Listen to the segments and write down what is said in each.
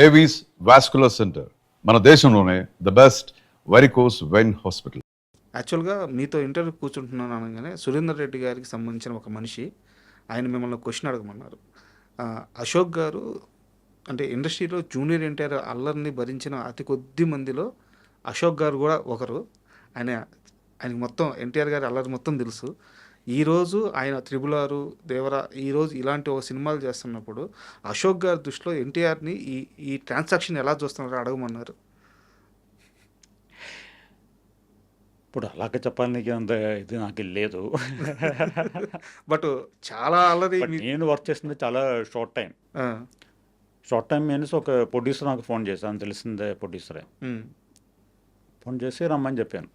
Avis vascular centre మన దేశంలోనే the best varicose vein hospital. యాక్చువల్గా మీతో ఇంటర్వ్యూ కూర్చుంటున్నాను అనగానే సురేందర్ రెడ్డి గారికి సంబంధించిన ఒక మనిషి ఆయన మిమ్మల్ని క్వశ్చన్ అడగమన్నారు. అశోక్ గారు అంటే ఇండస్ట్రీలో జూనియర్ ఎన్టీఆర్ అల్లరిని భరించిన అతి కొద్ది మందిలో అశోక్ గారు కూడా ఒకరు. ఆయనకి మొత్తం ఎన్టీఆర్ గారి అల్లరి మొత్తం తెలుసు. ఈరోజు ఆయన త్రిబుల్ ఆరు దేవరా ఈరోజు ఇలాంటి ఒక సినిమాలు చేస్తున్నప్పుడు అశోక్ గారి దృష్టిలో ఎన్టీఆర్ని ఈ ట్రాన్సాక్షన్ ఎలా చూస్తున్నారో అడగమన్నారు. ఇప్పుడు అలాగే చెప్పడానికి అంత ఇది నాకు లేదు. బట్ చాలా అల్లరి నేను వర్క్ చేసింది చాలా షార్ట్ టైం మీన్స్ ఒక ప్రొడ్యూసర్ నాకు ఫోన్ చేశాను, తెలిసిందే ప్రొడ్యూసరే. ఫోన్ చేసి రమ్మని చెప్పాను.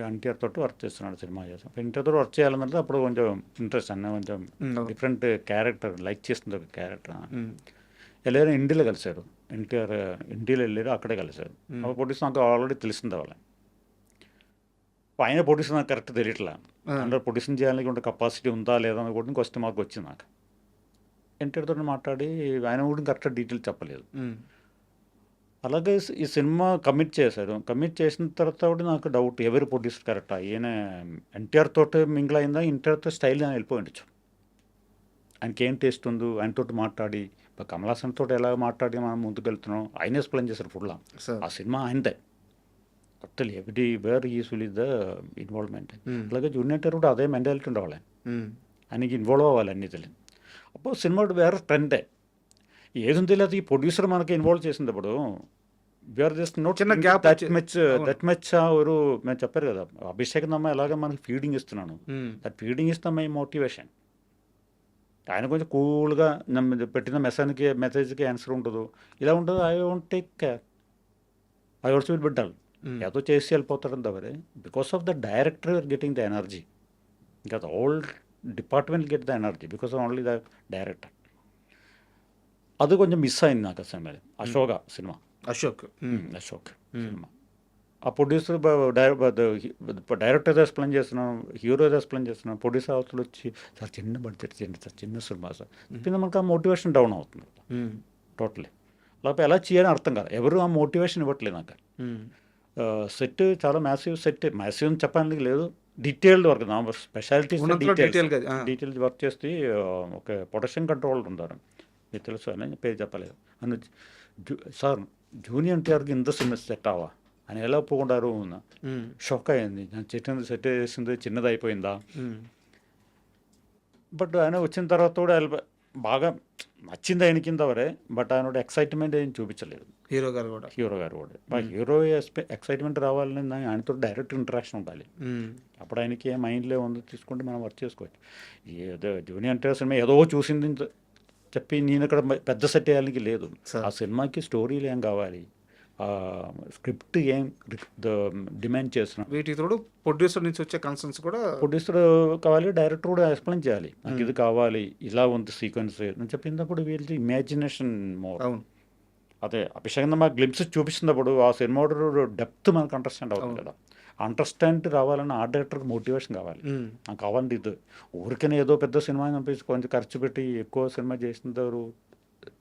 ఎన్టీఆర్ తోటి వర్క్ చేస్తున్నాడు, సినిమా చేస్తాను. ఎన్టీఆర్ తోటి వర్క్ చేయాలంటే అప్పుడు కొంచెం ఇంట్రెస్ట్ అన్న, కొంచెం డిఫరెంట్ క్యారెక్టర్ లైక్ చేస్తుంది ఒక క్యారెక్టర్. వెళ్ళారు, ఇండియాలో కలిశారు. ఎన్టీఆర్ ఇండియాలో వెళ్ళారు, అక్కడే కలిశారు. ఆ ప్రొడ్యూసర్ నాకు ఆల్రెడీ తెలిసిందే వాళ్ళ. ఆయన ప్రొడ్యూసర్ నాకు కరెక్ట్ తెలియట్లా. అంటే ప్రొడ్యూసర్ చేయాలని ఉంటే కెపాసిటీ ఉందా లేదా అని కూడా క్వశ్చన్ మార్క్ వచ్చింది నాకు. ఎన్టీఆర్ తోటి మాట్లాడి ఆయన కూడా కరెక్ట్ డీటెయిల్ చెప్పలేదు. అలాగే ఈ సినిమా కమిట్ చేశారు. కమిట్ చేసిన తర్వాత కూడా నాకు డౌట్, ఎవరు ప్రొడ్యూసర్ కరెక్టా, ఈయన ఎన్టీఆర్ తోటి మింగిల్ అయిందా, ఎన్టీఆర్తో స్టైల్ అని వెళ్ళిపోయి ఉండొచ్చు. ఆయనకి ఏం టేస్ట్ ఉందో ఆయనతోటి మాట్లాడి, ఇప్పుడు కమల్ హాసన్ తోటి ఎలా మాట్లాడి మనం ముందుకు వెళ్తున్నాం ఆయన ఎక్స్ప్లెయిన్ చేశారు ఫుల్లా. ఆ సినిమా ఆయనదే total everywhere useful is the involvement. అలాగే జూనియర్ ఎన్టీఆర్ కూడా అదే మెంటాలిటీ ఉండాలి, ఆయనకి ఇన్వాల్వ్ అవ్వాలి అన్నీ తెలియదు. అప్పుడు సినిమా వేరే ట్రెండే ఏది తెలియదు. ఈ ప్రొడ్యూసర్ మనకి ఇన్వాల్వ్ చేసినప్పుడు వీఆర్ జస్ట్ నోట్ చిన్న గ్యాప్ దట్ మచ్ ഒരു మేము చెప్పారు కదా, అభిషేక్ నమ్మ ఎలాగ మనకి ఫీడింగ్ ఇస్తున్నాను, that feeding is the my motivation. ఆయన కొంచెం కూల్గా పెట్టిన మెసేజ్కి ఆన్సర్ ఉండదు, ఇలా ఉండదు. I won't take care, I also will be dull. ఏదో చేసి వెళ్ళిపోతారు తవరే. Because of the director you are getting the energy, ఇంకా the whole department get the energy because of only the director. అది కొంచెం మిస్ అయింది నాకు ఆ సినిమా. అశోక్ సినిమా ఆ ప్రొడ్యూసర్ డైరెక్టర్ ఎక్స్ప్లెయిన్ చేస్తున్నాం, హీరో ఎక్స్ప్లెయిన్ చేస్తున్నాం, ప్రొడ్యూసర్ అవతలు వచ్చి సార్ చిన్న బడ్జెట్ చేయండి సార్, చిన్న సినిమా సార్ చెప్పింది, మనకు ఆ మోటివేషన్ డౌన్ అవుతుంది టోటలీ. లేకపోతే ఎలా చేయాలని అర్థం కాదు, ఎవరు ఆ మోటివేషన్ ఇవ్వట్లేదు నాకు. సెట్ చాలా మ్యాసివ్ సెట్, మ్యాసివ్ అని చెప్పడానికి లేదు, డీటెయిల్డ్ వర్క్, నా స్పెషాలిటీస్ డీటెయిల్స్ వర్క్ చేసి ఒక ప్రొడక్షన్ కంట్రోల్ ఉంటారు, మీకు తెలుసు అని పేరు చెప్పలేదు అని. సార్ జూనియర్ ఎన్టీఆర్కి ఇంత సినిమా సెట్ అవ్వా అని ఎలా ఒప్పుకుంటారు, షాక్ అయ్యింది. నేను చెట్టింది సెట్ చేసింది చిన్నది అయిపోయిందా. బట్ ఆయన వచ్చిన తర్వాత కూడా బాగా నచ్చింది ఆయన కింద వరే. బట్ ఆయన ఎక్సైట్మెంట్ ఏం చూపించలేదు హీరో గారు కూడా. హీరో ఎక్సైట్మెంట్ రావాలని ఆయనతో డైరెక్ట్ ఇంటరాక్షన్ ఉండాలి. అప్పుడు ఆయనకి ఏ మైండ్లో ఉందో తీసుకుంటే మనం వర్క్ చేసుకోవచ్చు. ఏదో జూనియర్ ఎన్టీఆర్ సినిమా ఏదో చూసింది చెప్పి నేను ఇక్కడ పెద్ద సెట్ వేయానికి లేదు. ఆ సినిమాకి స్టోరీలు ఏం కావాలి, స్క్రిప్ట్ ఏం డిమాండ్ చేస్తున్నాం, వీటితో ప్రొడ్యూసర్ నుంచి వచ్చే కన్సర్న్స్ కూడా ప్రొడ్యూసర్ కావాలి, డైరెక్టర్ కూడా ఎక్స్ప్లెయిన్ చేయాలి, నాకు ఇది కావాలి, ఇలా ఉంది సీక్వెన్స్ అని చెప్పినప్పుడు వీళ్ళకి ఇమాజినేషన్ మోర్. అదే అభిషేకం మాకు గ్లింప్స్ చూపించినప్పుడు ఆ సినిమా డెప్త్ మనకు అండర్స్టాండ్ అవుతుంది కదా. అండర్స్టాండ్ రావాలన్న ఆ డైరెక్టర్కి మోటివేషన్ కావాలి. నాకు కావాలంటే ఇది ఊరికనే ఏదో పెద్ద సినిమా కనిపించి కొంచెం ఖర్చు పెట్టి ఎక్కువ సినిమా చేసిన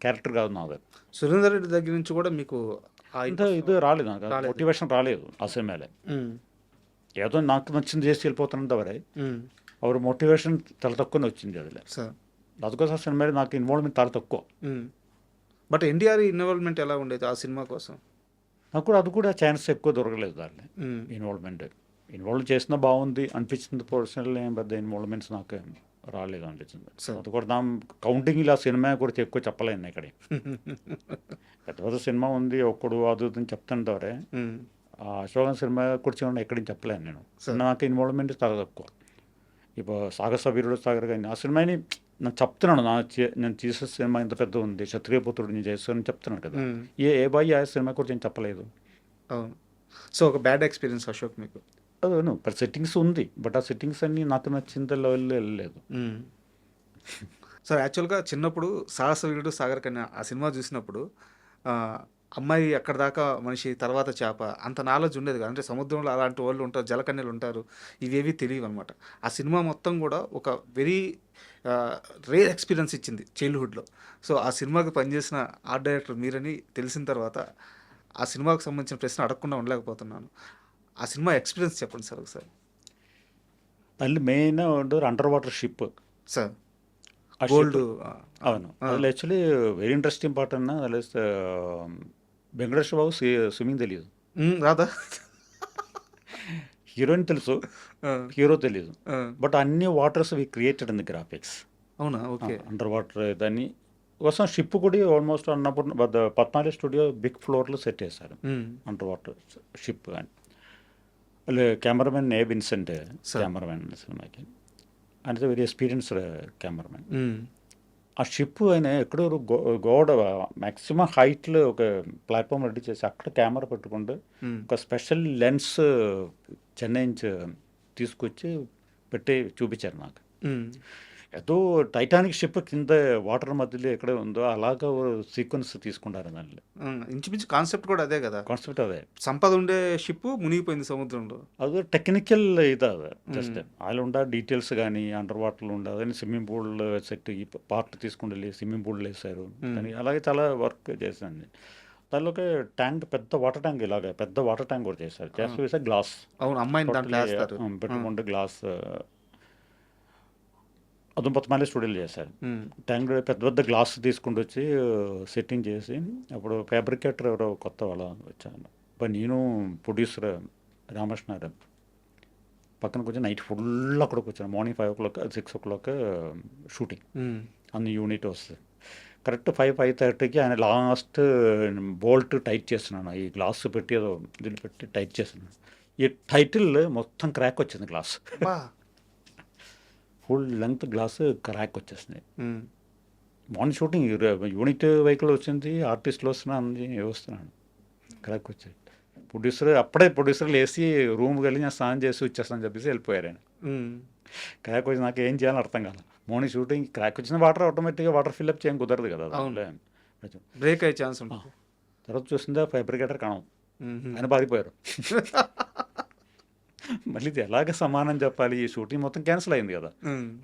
క్యారెక్టర్ కాదు నాది. సురేందర్ రెడ్డి దగ్గర నుంచి కూడా మీకు ఇది రాలేదు, నాకు మోటివేషన్ రాలేదు ఆ సినిమాలో. ఏదో నాకు నచ్చింది చేసి వెళ్ళిపోతున్నంత వరే అవరు మోటివేషన్ చాలా తక్కువనే వచ్చింది. అందుకోసం ఆ సినిమా నాకు ఇన్వాల్వ్మెంట్ చాలా తక్కువ. బట్ ఎన్టీఆర్ ఇన్వాల్వ్మెంట్ ఎలా ఉండేది ఆ సినిమా కోసం? నాకు కూడా అది కూడా ఛాన్స్ ఎక్కువ దొరకలేదు దాన్ని. ఇన్వాల్వ్ చేసినా బాగుంది అనిపించింది, పర్సనల్ ఏం పెద్ద ఇన్వాల్వ్మెంట్స్ నాకు రాలేదు అనిపించింది. అది కూడా నా కౌంటింగ్ ఇలా సినిమా గురించి ఎక్కువ చెప్పలేను ఇక్కడ. పెద్ద పెద్ద సినిమా ఉంది ఒక్కడు అది అని చెప్తాను ద్వారా ఆ అశోకన్ సినిమా గురించి ఎక్కడి నుంచి చెప్పలేను నేను. నాకు ఇన్వాల్వ్మెంట్ చాలా తక్కువ. ఇప్పుడు సాగస వీరుడు సాగర్ కానీ ఆ సినిమాని నేను చెప్తున్నాను, నేను చేసే సినిమా ఇంత పెద్ద ఉంది, క్షత్రియపుత్రుడు నేను చేస్తానని చెప్తున్నాను కదా. ఏ బాయ్ ఆ సినిమా గురించి నేను చెప్పలేదు. సో ఒక బ్యాడ్ ఎక్స్పీరియన్స్ అశోక్ మీకు? అదే సెట్టింగ్స్ ఉంది, బట్ ఆ సెట్టింగ్స్ అన్నీ నాకు నచ్చిన లెవెల్లో వెళ్ళలేదు. సార్ యాక్చువల్గా చిన్నప్పుడు సాహస వీరుడు సాగర్ కన్య ఆ సినిమా చూసినప్పుడు అమ్మాయి అక్కడ దాకా మనిషి తర్వాత చేప అంత నాలెడ్జ్ ఉండేది కాదు. అంటే సముద్రంలో అలాంటి వాళ్ళు ఉంటారు, జలకన్యలు ఉంటారు. ఇవేవి తెలియవనమాట. ఆ సినిమా మొత్తం కూడా ఒక వెరీ రేర్ ఎక్స్పీరియన్స్ ఇచ్చింది చైల్డ్‌హుడ్‌లో. సో, ఆ సినిమాకి పనిచేసిన ఆర్ట్ డైరెక్టర్ మీరని తెలిసిన తర్వాత ఆ సినిమాకు సంబంధించిన ప్రశ్న అడగకుండా ఉండలేకపోతున్నాను. ఆ సినిమా ఎక్స్‌పీరియన్స్ చెప్పండి సార్ ఒకసారి? ಅಲ್ಲಿ ಮೇನ್ ಒಂದು ಅಂಡರ್ వాటర్ షిప్ సార్ ఆ గోల్డ్ షిప్ అవును అదిలో యాక్చువల్లీ వెరీ ఇంట్రెస్టింగ్ పార్ట్ అన్న అదిలో వెంకటేశ్వర బాబు స్విమ్మింగ్ తెలియదు, రాదా? హీరోయిన్ తెలుసు, ఆ, హీరో తెలియదు. ఆ. బట్ అన్ని waters we created in the graphics అవునా? ఓకే. అండర్ వాటర్ దాన్ని కోసం షిప్ కూడా ఆల్మోస్ట్ అన్నప్పుడు పద్నాలుగు స్టూడియో బిగ్ ఫ్లోర్లో సెట్ చేశారు అండర్ వాటర్ షిప్. కానీ వాళ్ళు కెమెరామెన్ ఏ విన్సెంట్ కెమెరామెన్ సినిమాకి అంటే వెరీ ఎక్స్పీరియన్స్డ్ కెమెరామెన్. ఆ షిప్ ఆయన ఎక్కడో గోడ మ్యాక్సిమం హైట్లో ఒక ప్లాట్ఫామ్ రెడీ చేసి అక్కడ కెమెరా పెట్టుకుంటూ ఒక స్పెషల్ లెన్స్ చెన్నై నుంచి తీసుకొచ్చి పెట్టి చూపించారు నాకు. ఏదో టైటానిక్ షిప్ కింద వాటర్ మధ్యలో ఎక్కడ ఉందో అలాగా సీక్వెన్స్ తీసుకుంటారు దానిలో. ఇంచుమించు కాన్సెప్ట్ కూడా అదే కదా. కాన్సెప్ట్ అదే, సంపద ఉండే షిప్ మునిగిపోయింది సముద్రంలో. ಅದು ಟೆಕ್ನಿಕಲ್ ಇದು ಜಸ್ಟ್ ಅಲ್ಲಿ ఉండ డీటెయిల్స్ కానీ అండర్ వాటర్లో ఉండదు. స్విమ్మింగ్ పూల్ సెట్ ఈ పార్ట్ తీసుకుని వెళ్ళి స్విమ్మింగ్ పూల్ వేసారు. కానీ అలాగే చాలా వర్క్ చేశాను. దానిలో ఒక ట్యాంక్, పెద్ద వాటర్ ట్యాంక్, ఇలాగ పెద్ద వాటర్ ట్యాంక్ కూడా చేశారు. చేస్తూ వేసా గ్లాస్ అవును, అమ్మాయిని దాంట్లో వేస్తారు. పెట్టుకుంటే గ్లాస్ అది పద్నాలుగు స్టూడియోలు చేశారు. ట్యాంక్ పెద్ద పెద్ద గ్లాస్ తీసుకుంటూ వచ్చి సెట్టింగ్ చేసి అప్పుడు ఫ్యాబ్రికేటర్ ఎవరో కొత్త వాళ్ళ వచ్చాను. ఇప్పుడు నేను ప్రొడ్యూసర్ రామకృష్ణ పక్కన కూర్చొని నైట్ ఫుల్ అక్కడ కూర్చొని మార్నింగ్ 5 o'clock 6 o'clock షూటింగ్ అన్ని యూనిట్ వస్తుంది. కరెక్ట్ 5:30కి ఆయన లాస్ట్ బోల్ట్ టైట్ చేస్తున్నాను. ఈ గ్లాస్ పెట్టి ఏదో దీన్ని పెట్టి టైట్ చేస్తున్నాను. ఈ టైటిల్ మొత్తం క్రాక్ వచ్చింది. Glass full length glass crack వచ్చేసింది. మార్నింగ్ షూటింగ్ యూనిట్ వెహికల్ వచ్చింది, ఆర్టిస్టులు వస్తున్నా అన్ని వస్తున్నాను, క్రాక్ వచ్చాయి. ప్రొడ్యూసర్ లేచి రూమ్కి వెళ్ళి నేను స్నానం చేసి వచ్చేస్తాను చెప్పేసి వెళ్ళిపోయారు ఆయన. క్రాక్ వచ్చి నాకు ఏం చేయాలని అర్థం కాదు. మార్నింగ్ షూటింగ్ క్రాక్ వచ్చిన వాటర్ ఆటోమేటిక్గా వాటర్ ఫిల్అప్ చేయడం కుదరదు కదా, బ్రేక్ అయ్యే ఛాన్స్ ఉంటుంది. తర్వాత చూసిందా ఫ్యాబ్రికేటర్ కాణం, ఆయన పారిపోయారు. మళ్ళీ ఇది ఎలాగ సమానం చెప్పాలి, ఈ షూటింగ్ మొత్తం క్యాన్సిల్ అయింది కదా.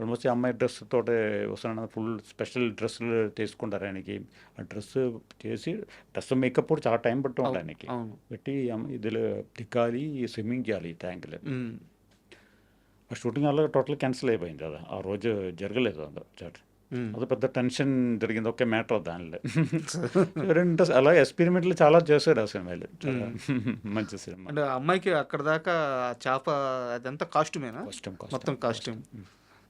ఆల్మోస్ట్ అమ్మాయి డ్రెస్ తోటే వస్తున్నాను, ఫుల్ స్పెషల్ డ్రెస్సులు తీసుకుంటారు ఆయనకి. ఆ డ్రెస్ చేసి డ్రెస్ మేకప్ కూడా చాలా టైం పట్టు ఉండాలి ఆయనకి. పెట్టి ఇదిలో దిక్కాలి, స్విమ్మింగ్ చేయాలి ట్యాంక్లో. ఆ షూటింగ్ అలా టోటల్ క్యాన్సిల్ అయిపోయింది కదా, ఆ రోజు జరగలేదు. అది పెద్ద టెన్షన్ జరిగింది, ఒకే మ్యాటర్ దానిలో. అలా ఎక్స్పెరిమెంట్లు చాలా చేశారు ఆ సినిమాలు, మంచి సినిమా. అంటే అమ్మాయికి అక్కడ దాకా చేప అదంతా కాస్ట్యూమేనా? మొత్తం కాస్ట్యూమ్.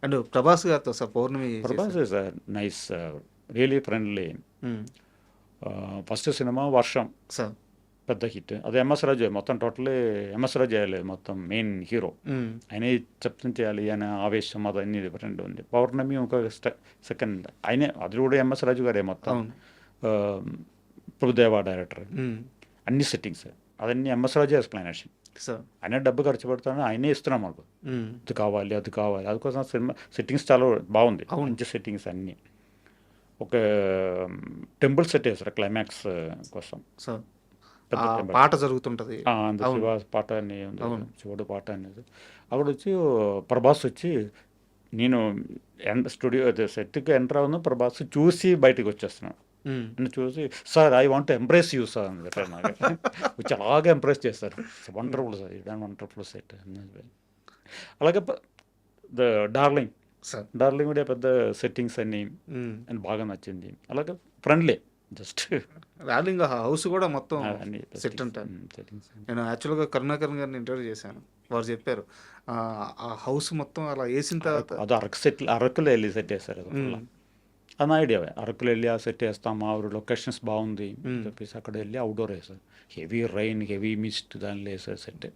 అండ్ ప్రభాస్ గారితో sir Pournami. Prabhas sir nice, really friendly. First cinema Varsham sir పెద్ద హిట్. అది ఎంఎస్ రాజు, మొత్తం టోటలీ ఎంఎస్ రాజు చేయాలి, మొత్తం మెయిన్ హీరో ఆయనే చెప్తుంది చేయాలి. ఆయన ఆవేశం అది అన్ని డిఫరెంట్ ఉంది. పౌర్ణమి ఇంకొక సెకండ్ ఆయనే, అది కూడా ఎంఎస్ రాజు గారే మొత్తం. ప్రభుదేవా డైరెక్టర్, అన్ని సెట్టింగ్స్ అదన్నీ ఎంఎస్ రాజు ఎక్స్ప్లెనేషన్. ఆయన డబ్బు ఖర్చు పెడతాను, ఆయనే ఇస్తున్నాం మాకు, అది కావాలి అది కావాలి. అందుకోసం సినిమా సెట్టింగ్స్ చాలా బాగుంది, మంచి సెట్టింగ్స్ అన్నీ. ఒక టెంపుల్ సెట్ చేస్తారు క్లైమాక్స్ కోసం, పాట జరుగుతుంటది, శివ పాట అని శివుడు పాట అనేది. అక్కడ వచ్చి ప్రభాస్ వచ్చి, నేను స్టూడియో సెట్కి ఎంటర్ అవును, ప్రభాస్ చూసి బయటకు వచ్చేస్తున్నాను. నన్ను చూసి sir I want empress you sir అని చెప్పారు. నాకు వచ్చి అలాగే ఎంప్రెస్ చేస్తారు. వండర్ఫుల్ సార్, ఇది వండర్ఫుల్ సెట్. అలాగే డార్లింగ్ కూడా పెద్ద సెట్టింగ్స్ అన్నీ అని బాగా నచ్చింది. అలాగే ఫ్రెండ్లీ, జస్ట్ డార్లింగ్ హౌస్ కూడా మొత్తం సెట్ ఉంటాను. నేను యాక్చువల్గా కరుణాకరణ్ గారిని ఇంటర్వ్యూ చేశాను, వారు చెప్పారు ఆ హౌస్ మొత్తం అలా వేసిన తర్వాత అది అరకులో వెళ్ళి సెట్ చేశారు. అది ఐడియా, అరకులో వెళ్ళి ఆ సెట్ వేస్తాం, మా ఊరు లొకేషన్స్ బాగుంది చెప్పేసి అక్కడ వెళ్ళి అవుట్డోర్ వేసారు. హెవీ రైన్, హెవీ మిస్ట్ దానిలో వేసారు సెట్.